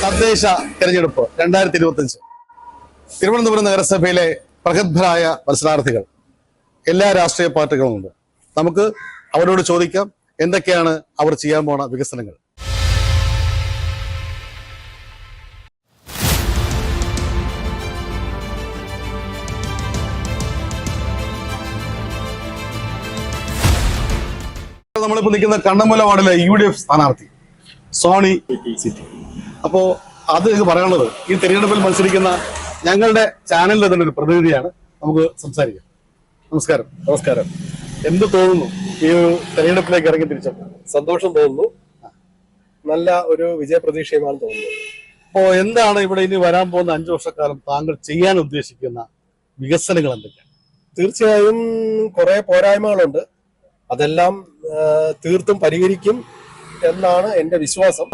തദ്ദേശ തെരഞ്ഞെടുപ്പ് 2025 തിരുവനന്തപുരം നഗരസഭയിലെ പ്രഗത്ഭരായ മത്സരാർത്ഥികൾ എല്ലാ രാഷ്ട്രീയ പാർട്ടികളുമുണ്ട്. നമുക്ക് അവരോട് ചോദിക്കാം എന്തൊക്കെയാണ് അവർ ചെയ്യാൻ പോണ വികസനങ്ങൾ. നമ്മളിപ്പോ നിൽക്കുന്ന കണ്ണമൂല വാർഡിലെ UDF സ്ഥാനാർത്ഥി സോണി സിറ്റി. അപ്പോ അത് പറയാനുള്ളത് ഈ തെരഞ്ഞെടുപ്പിൽ മത്സരിക്കുന്ന ഞങ്ങളുടെ ചാനലിലെ തന്നെ ഒരു പ്രതിനിധിയാണ്. നമുക്ക് സംസാരിക്കാം. നമസ്കാരം. നമസ്കാരം. എന്ത് തോന്നുന്നു ഈ ഒരു തെരഞ്ഞെടുപ്പിലേക്ക് ഇറങ്ങി തിരിച്ചപ്പോൾ? സന്തോഷം തോന്നുന്നു. നല്ല ഒരു വിജയപ്രതീക്ഷയുമാണ് തോന്നുന്നത്. അപ്പോ എന്താണ് ഇവിടെ ഇനി വരാൻ പോകുന്ന 5 വർഷക്കാലം താങ്കൾ ചെയ്യാൻ ഉദ്ദേശിക്കുന്ന വികസനങ്ങൾ എന്തൊക്കെയാണ്? തീർച്ചയായും കുറെ പോരായ്മകളുണ്ട്. അതെല്ലാം തീർത്തും പരിഹരിക്കും എന്നാണ് എന്റെ വിശ്വാസം.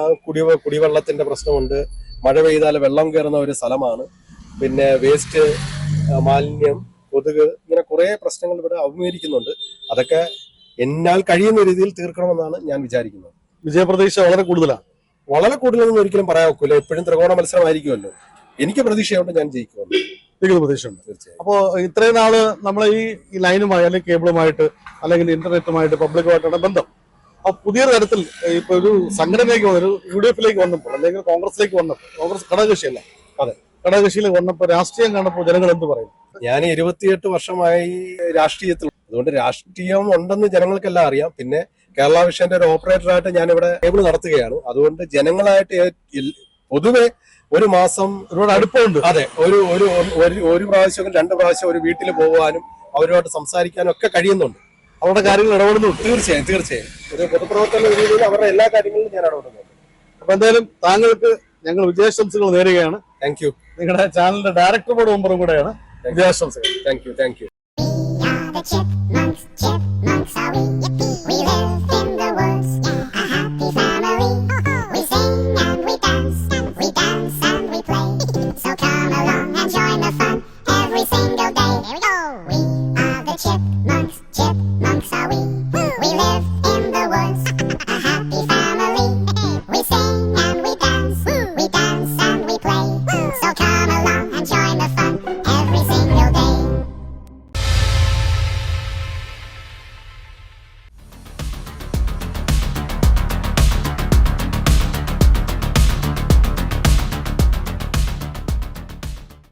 കുടിവെള്ളത്തിന്റെ പ്രശ്നമുണ്ട്. മഴ പെയ്താൽ വെള്ളം കയറുന്ന ഒരു സ്ഥലമാണ്. പിന്നെ വേസ്റ്റ്, മാലിന്യം, കൊതുക്, ഇങ്ങനെ കുറെ പ്രശ്നങ്ങൾ ഇവിടെ അഭിമുഖീകരിക്കുന്നുണ്ട്. അതൊക്കെ എന്നാൽ കഴിയുന്ന രീതിയിൽ തീർക്കണമെന്നാണ് ഞാൻ വിചാരിക്കുന്നത്. വിജയപ്രതീക്ഷ വളരെ കൂടുതലാണ്. വളരെ കൂടുതലൊന്നും ഒരിക്കലും പറയാൻ ഒക്കില്ല. എപ്പോഴും ത്രികോണ മത്സരമായിരിക്കുമല്ലോ. എനിക്ക് പ്രതീക്ഷയുണ്ട് ഞാൻ ജയിക്കുമല്ലോ. പ്രതീക്ഷയുണ്ട്. തീർച്ചയായും. അപ്പോ ഇത്രയും നാള് നമ്മളെ ഈ ലൈനുമായി അല്ലെങ്കിൽ കേബിളുമായിട്ട് അല്ലെങ്കിൽ ഇന്റർനെറ്റുമായിട്ട് പബ്ലിക്കുമായിട്ടാണ് ബന്ധം. അപ്പൊ പുതിയൊരു തരത്തിൽ ഇപ്പൊ ഒരു സംഘടനയിലേക്ക് ഒരു UDF-ലേക്ക് വന്നപ്പോൾ അല്ലെങ്കിൽ കോൺഗ്രസിലേക്ക് വന്നപ്പോൾ, കോൺഗ്രസ് ഘടകകക്ഷിയല്ല, അതെ, ഘടകകക്ഷിയിലേക്ക് വന്നപ്പോൾ രാഷ്ട്രീയം കണ്ടപ്പോൾ ജനങ്ങൾ എന്ത് പറയും? ഞാൻ 28 വർഷമായി രാഷ്ട്രീയത്തിൽ. അതുകൊണ്ട് രാഷ്ട്രീയം ഉണ്ടെന്ന് ജനങ്ങൾക്കെല്ലാം അറിയാം. പിന്നെ കേരള വിഷന്റെ ഒരു ഓപ്പറേറ്ററായിട്ട് ഞാൻ ഇവിടെ കേബിൾ നടത്തുകയാണ്. അതുകൊണ്ട് ജനങ്ങളായിട്ട് പൊതുവെ ഒരു മാസം ഒരുപാട് അടുപ്പമുണ്ട്. അതെ, ഒരു പ്രാവശ്യം 2 പ്രാവശ്യം ഒരു വീട്ടിൽ പോകാനും അവരുമായിട്ട് സംസാരിക്കാനും ഒക്കെ കഴിയുന്നുണ്ട്. അവരുടെ കാര്യങ്ങൾ ഇടപെടുന്നുണ്ട്. തീർച്ചയായും ഒരു പൊതുപ്രവർത്തന രീതിയിൽ അവരുടെ എല്ലാ കാര്യങ്ങളിലും ഞാൻ ഇടപെടുന്നുണ്ട്. അപ്പൊ എന്തായാലും താങ്കൾക്ക് ഞങ്ങൾ വിജയാശംസകൾ നേരുകയാണ്. Thank you. നിങ്ങളുടെ ചാനലിന്റെ ഡയറക്ടർ ബോർഡ് മെമ്പറും കൂടെയാണ്. വിജയാശംസകൾ. Thank you. We are the chipmunks, are we? Yippee, we live